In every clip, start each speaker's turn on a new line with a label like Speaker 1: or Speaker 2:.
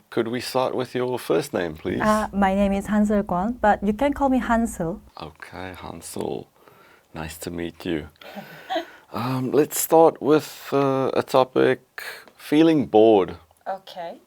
Speaker 1: Could we start with your first name, please?
Speaker 2: My name is Hansel Kwon, but you can call me Hansel.
Speaker 1: Okay, Hansel. Nice to meet you. Let's start with a topic, feeling bored.
Speaker 2: Okay.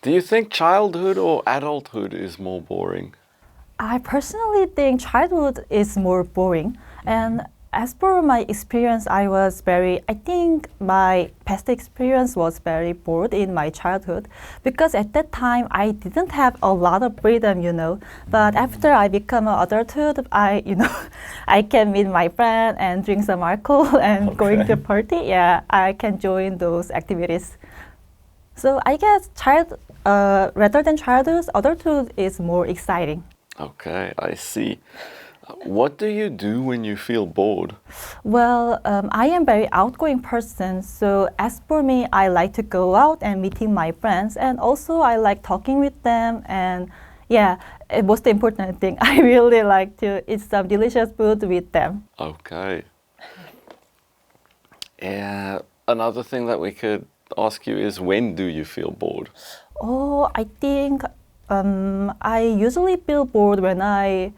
Speaker 1: Do you think childhood or adulthood is more boring?
Speaker 2: I personally think childhood is more boring. And as per my experience, I think my past experience was very bored in my childhood because at that time I didn't have a lot of freedom, But after I become an adulthood, I can meet my friend and drink some alcohol and going to party. Yeah, I can join those activities. So I guess rather than childhood, adulthood is more exciting.
Speaker 1: Okay, I see. What do you do when you feel bored?
Speaker 2: Well, I am very outgoing person. So as for me, I like to go out and meeting my friends, and also I like talking with them. And yeah, it was the important thing. I really like to eat some delicious food with them.
Speaker 1: Okay. Yeah. Another thing that we could ask you is, when do you feel bored?
Speaker 2: Oh, I think I usually feel bored when I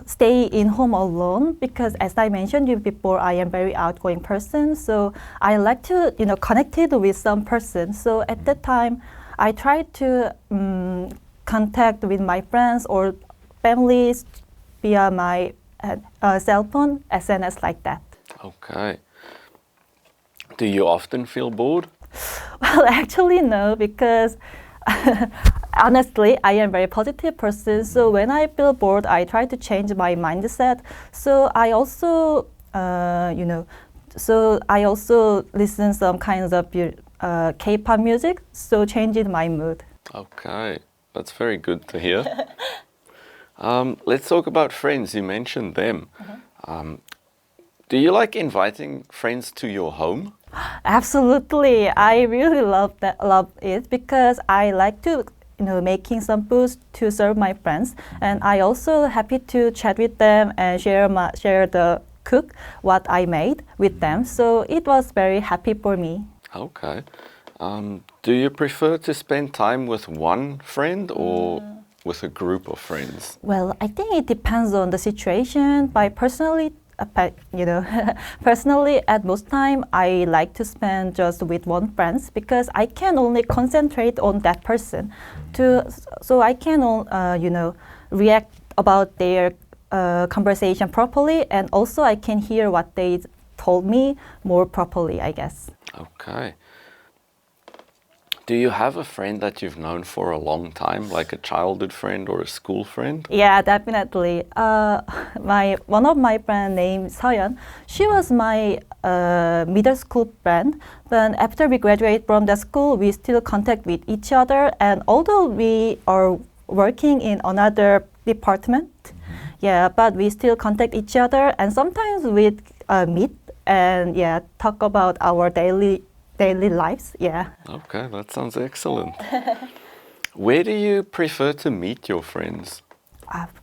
Speaker 2: stay in home alone because, as I mentioned you before, I am very outgoing person. So I like to, connected with some person. So at that time, I try to contact with my friends or families via my cell phone, SNS like that.
Speaker 1: Okay. Do you often feel bored?
Speaker 2: Well, actually, no, because honestly, I am a very positive person. So when I feel bored, I try to change my mindset. So I also, listen some kinds of K-pop music. So changing my mood.
Speaker 1: Okay, that's very good to hear. Let's talk about friends. You mentioned them. Do you like inviting friends to your home?
Speaker 2: Absolutely, I really love it because I like to making some foods to serve my friends, and I also happy to chat with them and share the cook what I made with them. So it was very happy for me.
Speaker 1: Okay. Do you prefer to spend time with one friend or with a group of friends?
Speaker 2: Well, I think it depends on the situation. Personally, at most time, I like to spend just with one friends because I can only concentrate on that person, so I can, react about their conversation properly, and also I can hear what they told me more properly, I guess.
Speaker 1: Okay. Do you have a friend that you've known for a long time, like a childhood friend or a school friend?
Speaker 2: Yeah, definitely. One of my friend named Seoyeon, she was my middle school friend. But after we graduate from the school, we still contact with each other. And although we are working in another department, yeah, but we still contact each other. And sometimes we meet and talk about our daily lives. Yeah.
Speaker 1: Okay, that sounds excellent. Where do you prefer to meet your friends?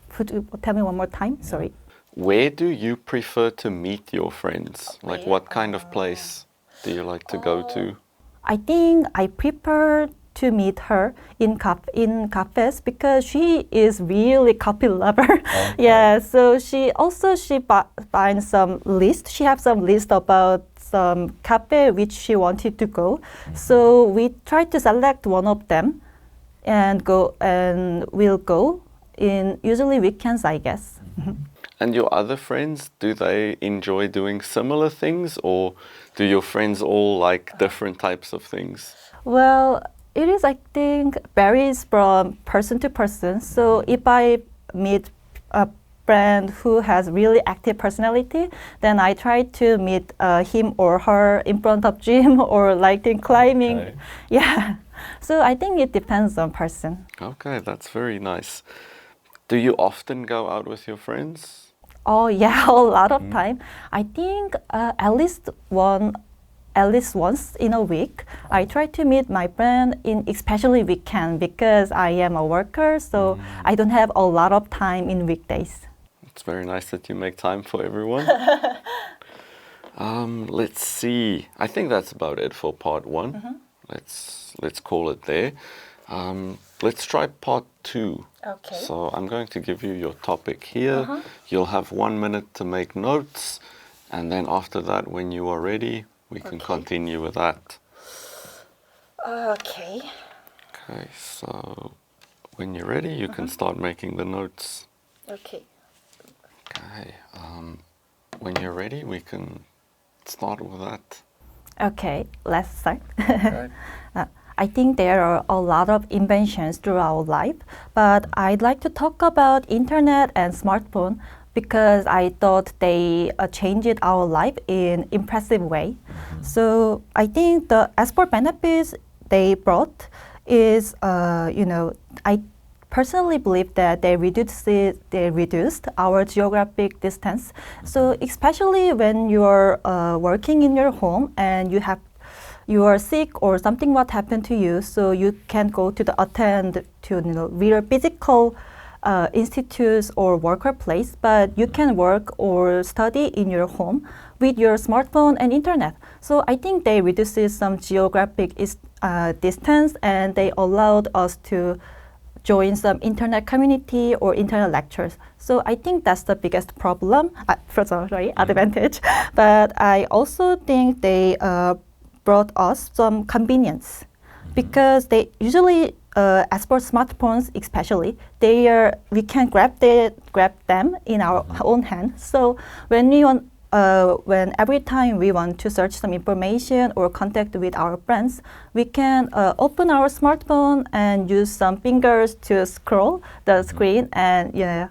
Speaker 2: Could you tell me one more time? Sorry.
Speaker 1: Where do you prefer to meet your friends? Like, what kind of place do you like to go to?
Speaker 2: I think I prefer to meet her in cafes because she is really coffee lover. Okay. Yeah, so she finds some list. She has some list about some cafe which she wanted to go. So we try to select one of them and we'll go in usually weekends, I guess.
Speaker 1: And your other friends, do they enjoy doing similar things, or do your friends all like different types of things?
Speaker 2: Well, it is, I think, varies from person to person. So if I meet a friend who has really active personality, then I try to meet him or her in front of gym or like in climbing. Okay. Yeah. So I think it depends on person.
Speaker 1: Okay, that's very nice. Do you often go out with your friends?
Speaker 2: Oh yeah, a lot of time. I think at least once in a week, I try to meet my friend in especially weekend because I am a worker, so I don't have a lot of time in weekdays.
Speaker 1: It's very nice that you make time for everyone. Let's see. I think that's about it for part one. let's call it there. Let's try part 2.
Speaker 3: Okay.
Speaker 1: So I'm going to give you your topic here. You'll have 1 minute to make notes, and then after that, when you are ready, we can continue with that.
Speaker 3: Okay.
Speaker 1: Okay, so when you're ready, you can start making the notes.
Speaker 3: Okay.
Speaker 1: Okay, when you're ready, we can start with that.
Speaker 2: Okay, let's start.
Speaker 1: Okay.
Speaker 2: I think there are a lot of inventions through our life, but I'd like to talk about internet and smartphone because I thought they changed our life in impressive way. So I think the as for benefits they brought is, I personally believe that they reduced our geographic distance. So especially when you're working in your home and you are sick or something what happened to you, so you can't go to attend to real physical institutes or worker place, but you can work or study in your home with your smartphone and internet. So I think they reduces some geographic distance, and they allowed us to join some internet community or internet lectures. So I think that's the biggest problem, advantage. But I also think they brought us some convenience because they usually, as for smartphones especially, we can grab them in our own hand. So when every time we want to search some information or contact with our friends, we can open our smartphone and use some fingers to scroll the screen, and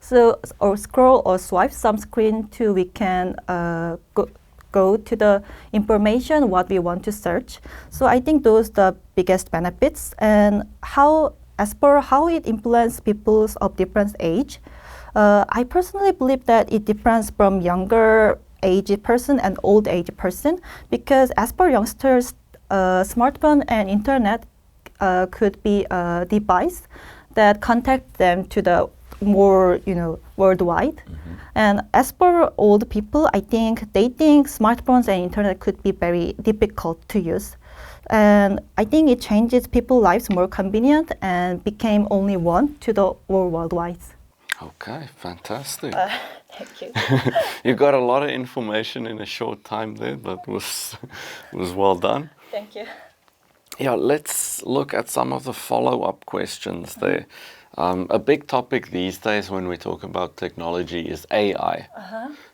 Speaker 2: so or scroll or swipe some screen to we can go to the information what we want to search. So I think those the biggest benefits. And as for how it influences people of different age, I personally believe that it depends from younger age person and old age person, because as for youngsters, smartphone and internet could be a device that contact them to the more worldwide. And as for old people, they think smartphones and internet could be very difficult to use. And I think it changes people's lives more convenient and became only one to the worldwide.
Speaker 1: Okay, fantastic.
Speaker 3: Thank you.
Speaker 1: You got a lot of information in a short time there. That was well done.
Speaker 3: Thank you.
Speaker 1: Yeah, let's look at some of the follow-up questions there. A big topic these days when we talk about technology is AI.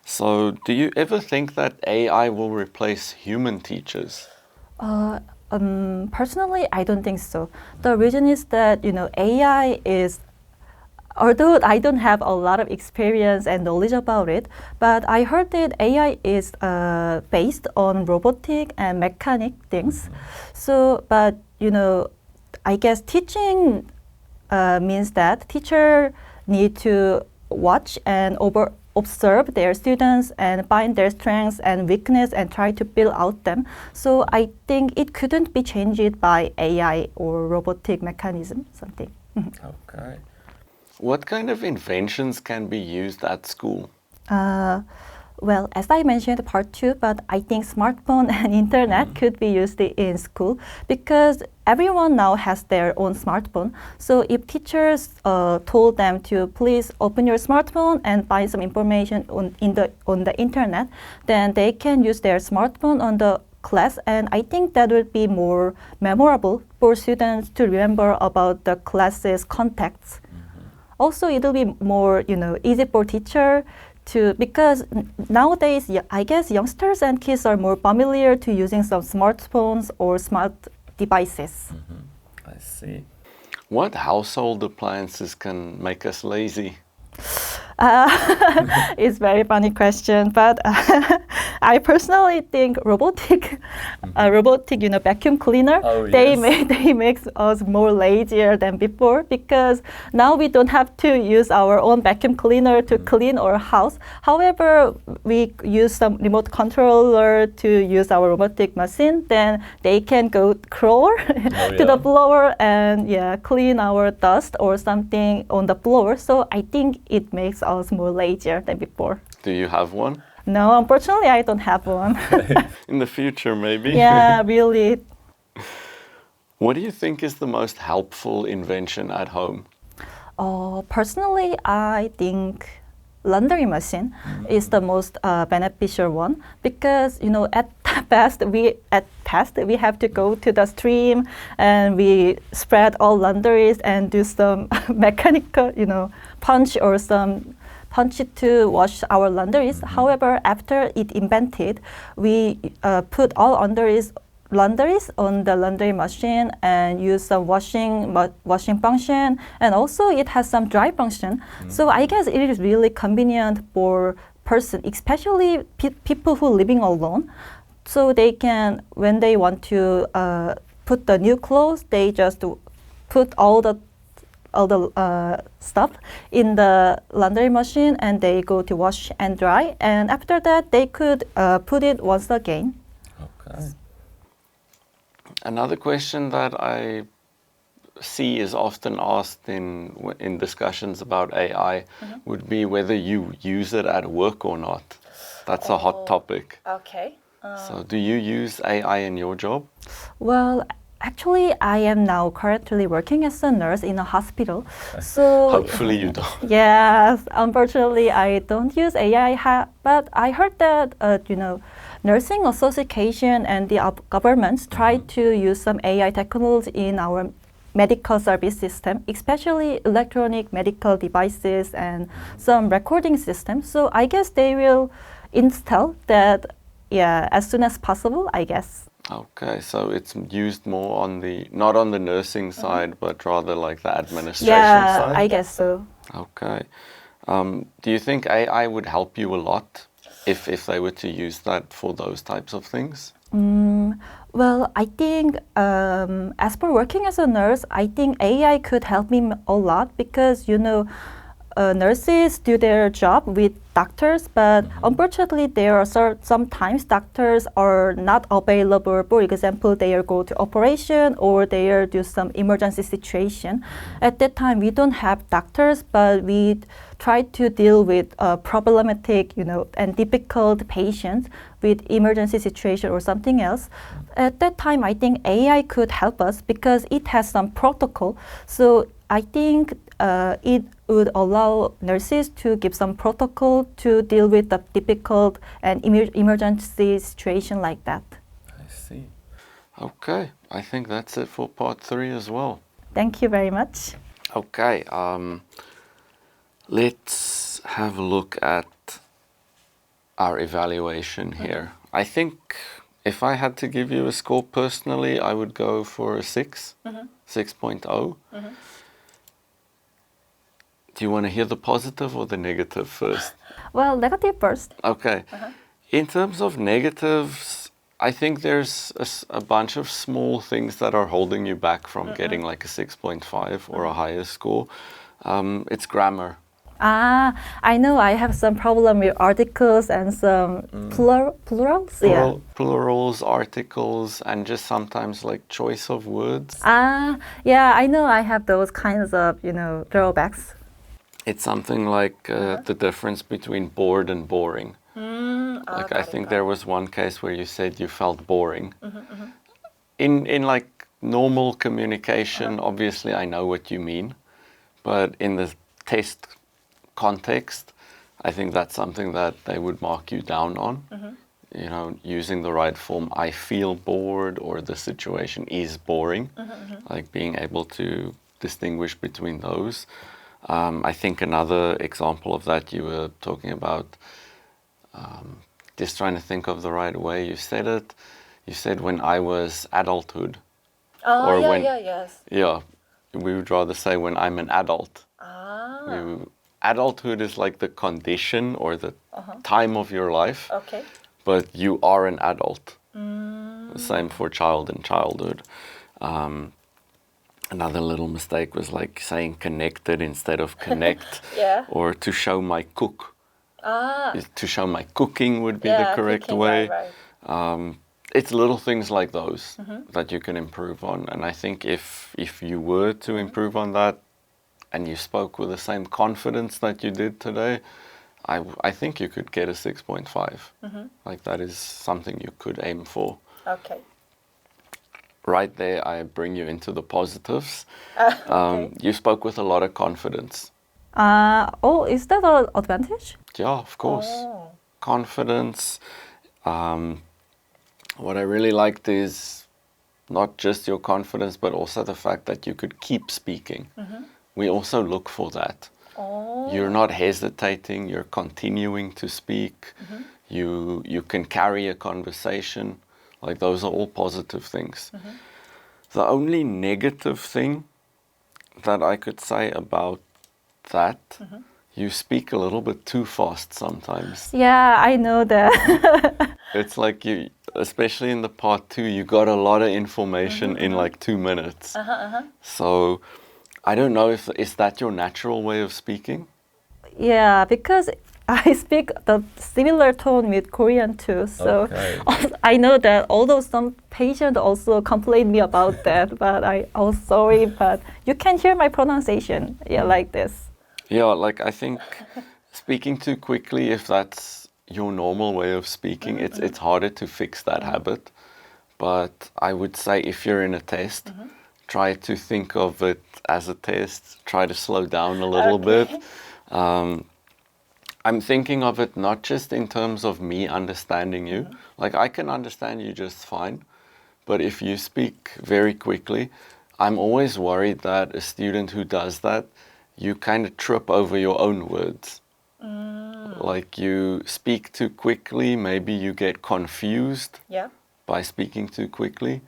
Speaker 1: So do you ever think that AI will replace human teachers?
Speaker 2: Personally, I don't think so. The reason is that, AI is, although I don't have a lot of experience and knowledge about it, but I heard that AI is based on robotic and mechanic things. So, but I guess teaching means that teacher need to watch and observe their students and find their strengths and weakness and try to build out them. So I think it couldn't be changed by AI or robotic mechanism, something.
Speaker 1: Okay. What kind of inventions can be used at school?
Speaker 2: Well, as I mentioned, part 2, but I think smartphone and internet could be used in school because everyone now has their own smartphone. So if teachers told them to please open your smartphone and find some information on the internet, then they can use their smartphone on the class, and I think that would be more memorable for students to remember about the class's contacts. Also, it will be more, easy for teacher because nowadays, I guess youngsters and kids are more familiar to using some smartphones or smart devices.
Speaker 1: I see. What household appliances can make us lazy?
Speaker 2: It's very funny question, but I personally think robotic, vacuum cleaner.
Speaker 1: Oh,
Speaker 2: they
Speaker 1: yes.
Speaker 2: make us more lazier than before because now we don't have to use our own vacuum cleaner to clean our house. However, we use some remote controller to use our robotic machine. Then they can go crawl to the floor and clean our dust or something on the floor. So I think it makes us more lazier than before.
Speaker 1: Do you have one?
Speaker 2: No, unfortunately, I don't have one.
Speaker 1: In the future, maybe?
Speaker 2: Yeah, really.
Speaker 1: What do you think is the most helpful invention at home?
Speaker 2: Personally, I think laundry machine is the most beneficial one because at past we have to go to the stream and we spread all laundries and do some mechanical punch or some punch to wash our laundries. However, after it invented, we put all laundries on the laundry machine and use some washing function, and also it has some dry function. So I guess it is really convenient for person, especially people who living alone. So they can, when they want to put the new clothes, they just put all the stuff in the laundry machine and they go to wash and dry, and after that they could put it once again.
Speaker 1: Okay. Another question that I see is often asked in discussions about AI would be whether you use it at work or not. That's a hot topic.
Speaker 2: Okay.
Speaker 1: So do you use AI in your job?
Speaker 2: Well, actually, I am now currently working as a nurse in a hospital. So
Speaker 1: Hopefully you don't.
Speaker 2: yes, unfortunately, I don't use AI. But I heard that nursing association and the governments try to use some AI technology in our medical service system, especially electronic medical devices and some recording systems. So I guess they will install that, as soon as possible, I guess.
Speaker 1: Okay, so it's used more on not on the nursing side, but rather like the administration side?
Speaker 2: I guess so.
Speaker 1: Okay. Do you think AI would help you a lot if they were to use that for those types of things?
Speaker 2: Well, I think as for working as a nurse, I think AI could help me a lot because, nurses do their job with doctors, but unfortunately, there are sometimes doctors are not available. For example, they are go to operation or they are do some emergency situation. At that time, we don't have doctors, but we try to deal with problematic, and difficult patients with emergency situation or something else. At that time, I think AI could help us because it has some protocol. So I think it would allow nurses to give some protocol to deal with the difficult and emergency situation like that.
Speaker 1: I see. Okay, I think that's it for part 3 as well.
Speaker 2: Thank you very much.
Speaker 1: Okay, let's have a look at our evaluation here. I think if I had to give you a score personally, I would go for a 6, 6.0. Do you want to hear the positive or the negative first?
Speaker 2: Well, negative first.
Speaker 1: Okay. In terms of negatives, I think there's a bunch of small things that are holding you back from getting like a 6.5 or a higher score. It's grammar.
Speaker 2: I know I have some problem with articles and some plurals.
Speaker 1: Plurals, articles, and just sometimes like choice of words.
Speaker 2: Yeah, I know I have those kinds of, drawbacks.
Speaker 1: It's something like the difference between bored and boring. Like I think there was one case where you said you felt boring. In like normal communication, obviously I know what you mean, but in the test context, I think that's something that they would mark you down on. Using the right form, I feel bored, or the situation is boring, like being able to distinguish between those. I think another example of that you were talking about, just trying to think of the right way you said it. You said when I was adulthood.
Speaker 2: Yes.
Speaker 1: Yeah, we would rather say when I'm an adult. Adulthood is like the condition or the time of your life,
Speaker 2: Okay.
Speaker 1: but you are an adult. Same for child and childhood. Another little mistake was like saying connected instead of connect.
Speaker 2: Yeah.
Speaker 1: Or to show my cook. To show my cooking would be the correct
Speaker 2: cooking,
Speaker 1: way.
Speaker 2: Right.
Speaker 1: It's little things like those that you can improve on. And I think if you were to improve on that and you spoke with the same confidence that you did today, I think you could get a 6.5. Like that is something you could aim for.
Speaker 2: Okay.
Speaker 1: right there, I bring you into the positives.
Speaker 2: Okay.
Speaker 1: You spoke with a lot of confidence.
Speaker 2: Oh, is that an advantage?
Speaker 1: Yeah, of course.
Speaker 2: Oh.
Speaker 1: Confidence. What I really liked is not just your confidence, but also the fact that you could keep speaking. We also look for that.
Speaker 2: Oh.
Speaker 1: You're not hesitating, you're continuing to speak. You can carry a conversation. Like, those are all positive things. The only negative thing that I could say about that, you speak a little bit too fast sometimes.
Speaker 2: Yeah, I know that.
Speaker 1: It's like you, especially in the part 2, you got a lot of information in like 2 minutes. So I don't know if is that your natural way of speaking?
Speaker 2: Yeah, because I speak the similar tone with Korean too. So
Speaker 1: Okay.
Speaker 2: I know that although some patients also complain me about that, but oh sorry, but you can hear my pronunciation. Yeah, like this.
Speaker 1: Yeah, like I think speaking too quickly, if that's your normal way of speaking, it's harder to fix that habit. But I would say if you're in a test, try to think of it as a test. Try to slow down a little bit. I'm thinking of it not just in terms of me understanding you. Like, I can understand you just fine. But if you speak very quickly, I'm always worried that a student who does that, you kind of trip over your own words. Like, you speak too quickly, maybe you get confused
Speaker 2: Yeah.
Speaker 1: by speaking too quickly.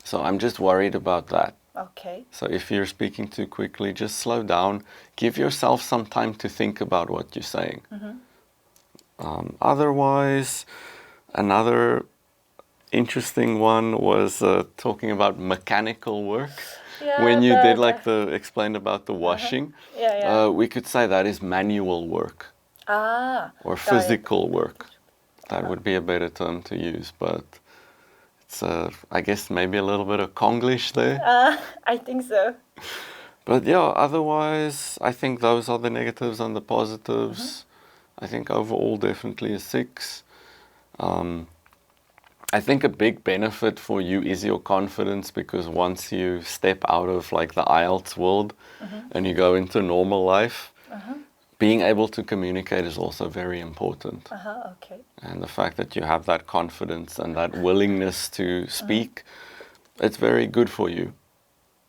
Speaker 1: So I'm just worried about that.
Speaker 2: Okay.
Speaker 1: So if you're speaking too quickly, just slow down. Give yourself some time to think about what you're saying. Otherwise, another interesting one was talking about mechanical work.
Speaker 2: Yeah,
Speaker 1: When you did like explained about the washing,
Speaker 2: Yeah.
Speaker 1: we could say that is manual work or
Speaker 2: got it.
Speaker 1: physical work. That would be a better term to use, but it's I guess maybe a little bit of Konglish there.
Speaker 2: I think so.
Speaker 1: But yeah, otherwise, I think those are the negatives and the positives. I think overall definitely a 6. I think a big benefit for you is your confidence, because once you step out of like the IELTS world and you go into normal life, being able to communicate is also very important.
Speaker 2: Okay.
Speaker 1: And the fact that you have that confidence and that willingness to speak, it's very good for you.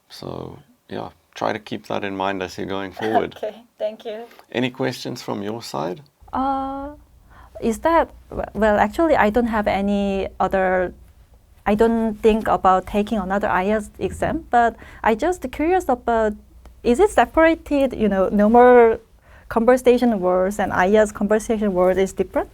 Speaker 1: So yeah, try to keep that in mind as you're going forward.
Speaker 2: Okay, thank you.
Speaker 1: Any questions from your side?
Speaker 2: Is that, well, actually, I don't have any other, I don't think about taking another IELTS exam, but I just curious about, is it separated, normal conversation words and IELTS conversation word is different?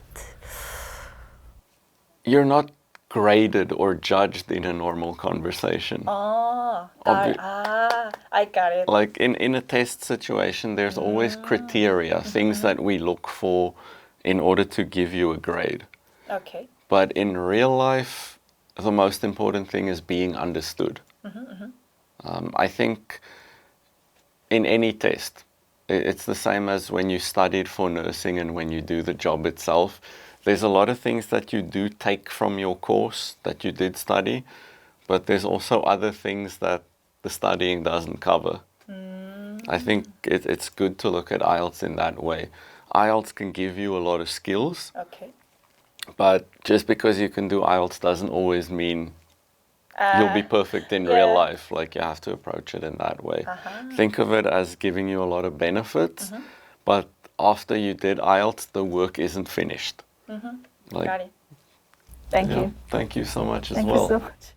Speaker 1: You're not graded or judged in a normal conversation.
Speaker 2: Oh, I got it.
Speaker 1: Like in a test situation, there's always criteria, things that we look for in order to give you a grade.
Speaker 2: Okay.
Speaker 1: But in real life, the most important thing is being understood. I think in any test, it's the same as when you studied for nursing and when you do the job itself. There's a lot of things that you do take from your course that you did study, but there's also other things that the studying doesn't cover. I think it's good to look at IELTS in that way. IELTS can give you a lot of skills,
Speaker 2: Okay.
Speaker 1: but just because you can do IELTS doesn't always mean you'll be perfect in real life. Like, you have to approach it in that way. Think of it as giving you a lot of benefits, but after you did IELTS, the work isn't finished. Like,
Speaker 2: Got it. Thank
Speaker 1: yeah,
Speaker 2: you.
Speaker 1: thank you so much as
Speaker 2: Thank
Speaker 1: well.
Speaker 2: you so much.